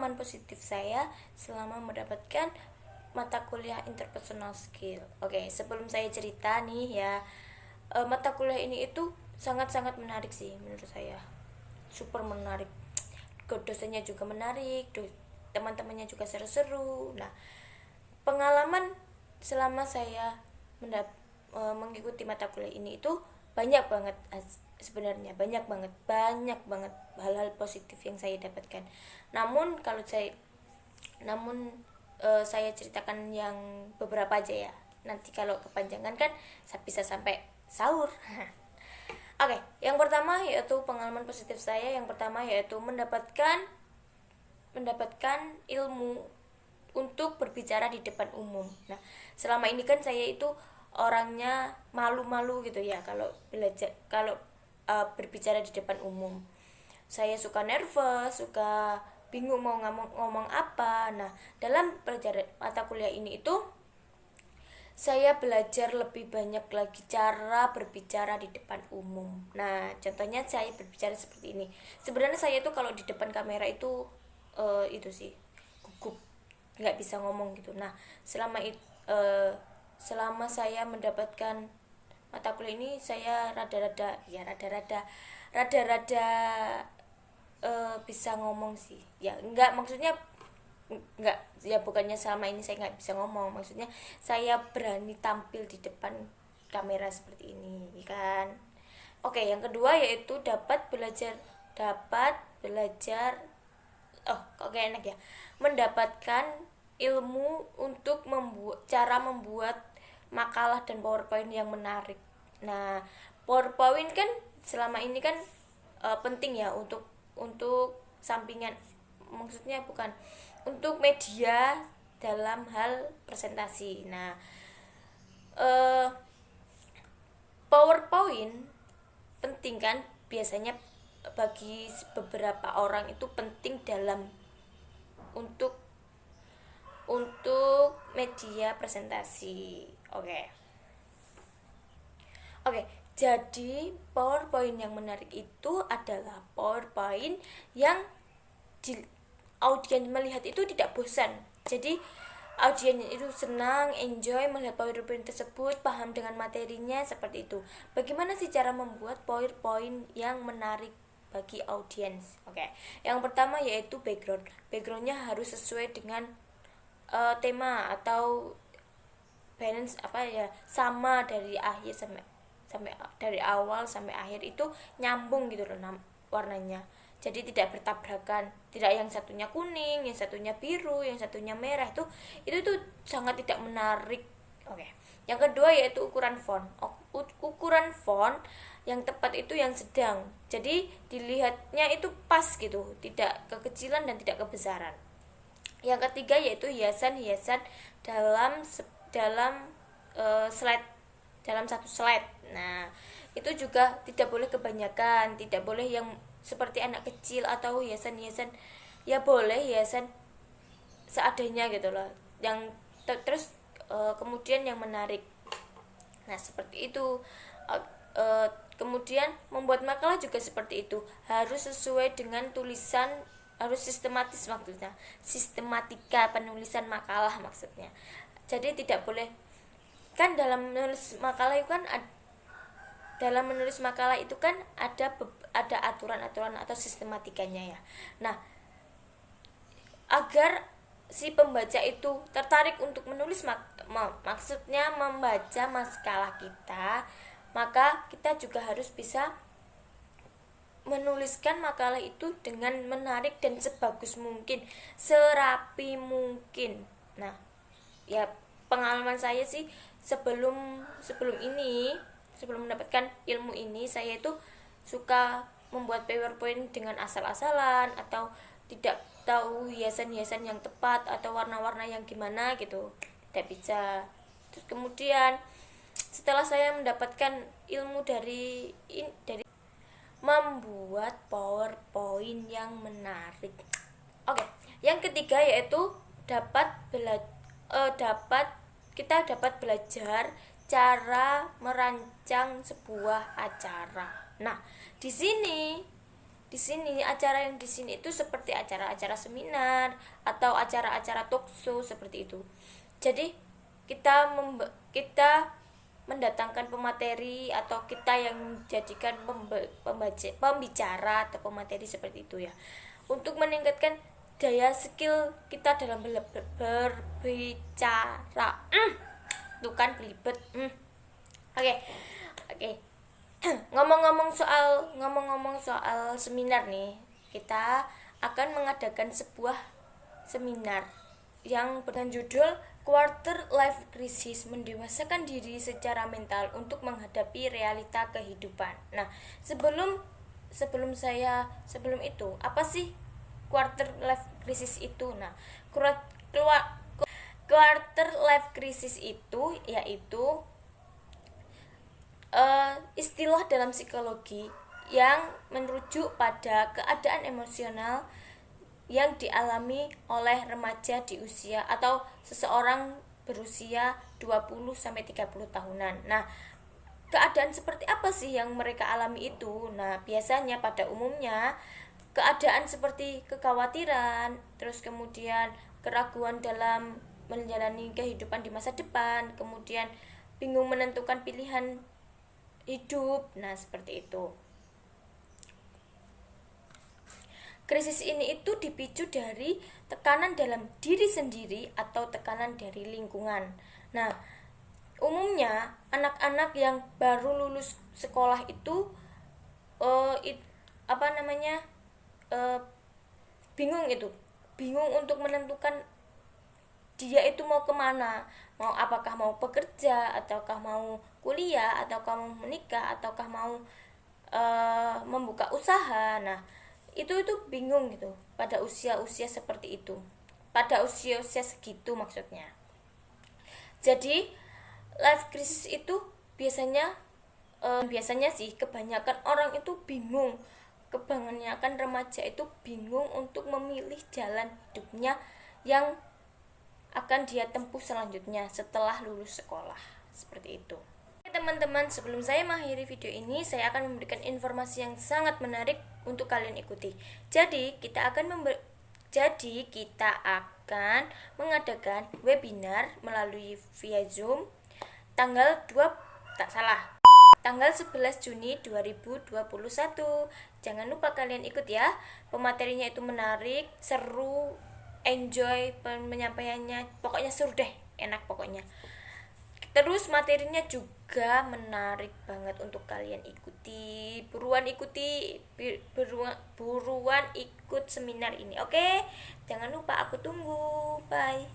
pengalaman positif saya selama mendapatkan mata kuliah interpersonal skill. Oke, sebelum saya cerita nih ya, mata kuliah ini itu sangat-sangat menarik sih menurut saya. Super menarik. Dosennya juga menarik, teman-temannya juga seru-seru. Nah, pengalaman selama saya mengikuti mata kuliah ini itu banyak banget, sebenarnya banyak banget hal-hal positif yang saya dapatkan. Namun saya ceritakan yang beberapa aja ya, nanti kalau kepanjangan kan bisa sampai sahur. Oke, yang pertama yaitu pengalaman positif saya. Yang pertama yaitu mendapatkan ilmu untuk berbicara di depan umum. Nah, selama ini kan saya itu orangnya malu-malu gitu ya kalau berbicara di depan umum. Saya suka nervous, suka bingung mau ngomong apa. Nah, dalam pelajaran mata kuliah ini itu saya belajar lebih banyak lagi cara berbicara di depan umum. Nah, contohnya saya berbicara seperti ini. Sebenarnya saya itu kalau di depan kamera itu sih gugup, nggak bisa ngomong gitu. Nah, selama saya mendapatkan mata kuliah ini, saya rada-rada bisa ngomong sih. Ya, enggak ya, bukannya selama ini saya nggak bisa ngomong, maksudnya saya berani tampil di depan kamera seperti ini kan. Oke, yang kedua yaitu dapat belajar oke, enak ya, mendapatkan ilmu untuk membuat makalah dan PowerPoint yang menarik. Nah, PowerPoint kan selama ini kan penting ya untuk sampingan, maksudnya bukan untuk media dalam hal presentasi. Nah, PowerPoint penting kan, biasanya bagi beberapa orang itu penting untuk media presentasi. Oke, jadi PowerPoint yang menarik itu adalah PowerPoint yang audiens melihat itu tidak bosan. Jadi audiens itu senang, enjoy melihat PowerPoint tersebut, paham dengan materinya, seperti itu. Bagaimana sih cara membuat PowerPoint yang menarik bagi audiens? Yang pertama yaitu background. Backgroundnya harus sesuai dengan tema atau balance sama dari akhir sampai dari awal sampai akhir itu nyambung gitu loh warnanya. Jadi tidak bertabrakan, tidak yang satunya kuning, yang satunya biru, yang satunya merah. Itu tuh sangat tidak menarik. Yang kedua yaitu ukuran font. Ukuran font yang tepat itu yang sedang. Jadi dilihatnya itu pas gitu, tidak kekecilan dan tidak kebesaran. Yang ketiga yaitu hiasan-hiasan dalam slide, dalam satu slide. Nah, itu juga tidak boleh kebanyakan, tidak boleh yang seperti anak kecil atau hiasan-hiasan, ya boleh hiasan seadanya gitu loh, yang terus kemudian yang menarik. Nah, seperti itu. Kemudian membuat makalah juga seperti itu, harus sesuai dengan tulisan, harus sistematis, maksudnya sistematika penulisan makalah maksudnya. Jadi tidak boleh kan dalam menulis makalah itu kan ada aturan-aturan atau sistematikanya ya. Nah, agar si pembaca itu tertarik untuk menulis maksudnya membaca makalah kita, maka kita juga harus bisa menuliskan makalah itu dengan menarik dan sebagus mungkin, serapi mungkin. Nah, ya pengalaman saya sih sebelum mendapatkan ilmu ini, saya itu suka membuat PowerPoint dengan asal-asalan atau tidak tahu hiasan-hiasan yang tepat atau warna-warna yang gimana gitu, tidak bisa. Terus kemudian setelah saya mendapatkan ilmu dari membuat PowerPoint yang menarik. Yang ketiga yaitu kita dapat belajar cara merancang sebuah acara. Nah, di sini di sini acara yang di sini itu seperti acara-acara seminar atau acara-acara talkshow seperti itu. Jadi kita mendatangkan pemateri atau kita yang menjadikan pembicara atau pemateri seperti itu ya, untuk meningkatkan daya skill kita dalam berbicara. Tuh kan belibet. Oke. Ngomong-ngomong soal seminar nih, kita akan mengadakan sebuah seminar yang berjudul Quarter Life Crisis, mendewasakan diri secara mental untuk menghadapi realita kehidupan. Nah, sebelum itu, apa sih quarter life crisis itu? Nah, quarter life crisis itu yaitu istilah dalam psikologi yang merujuk pada keadaan emosional yang dialami oleh remaja di usia atau seseorang berusia 20-30 tahunan. Nah, keadaan seperti apa sih yang mereka alami itu? Nah, biasanya pada umumnya keadaan seperti kekhawatiran, terus kemudian keraguan dalam menjalani kehidupan di masa depan, kemudian bingung menentukan pilihan hidup. Nah, seperti itu. Krisis ini itu dipicu dari tekanan dalam diri sendiri atau tekanan dari lingkungan. Nah, umumnya anak-anak yang baru lulus sekolah itu bingung untuk menentukan dia itu mau kemana, apakah mau bekerja, ataukah mau kuliah, ataukah mau menikah, ataukah mau membuka usaha. Nah, itu bingung gitu pada usia seperti itu, pada usia segitu maksudnya. Jadi life crisis itu biasanya sih kebanyakan orang itu bingung, kebanyakan remaja itu bingung untuk memilih jalan hidupnya yang akan dia tempuh selanjutnya setelah lulus sekolah, seperti itu. Teman-teman, sebelum saya mengakhiri video ini, saya akan memberikan informasi yang sangat menarik untuk kalian ikuti. Jadi kita akan mengadakan webinar melalui via Zoom tanggal 11 Juni 2021. Jangan lupa kalian ikut ya. Pematerinya itu menarik, seru, enjoy penyampaiannya, pokoknya seru deh, enak pokoknya. Terus materinya juga menarik banget untuk kalian ikuti. Buruan ikut seminar ini. Oke? Jangan lupa, aku tunggu. Bye.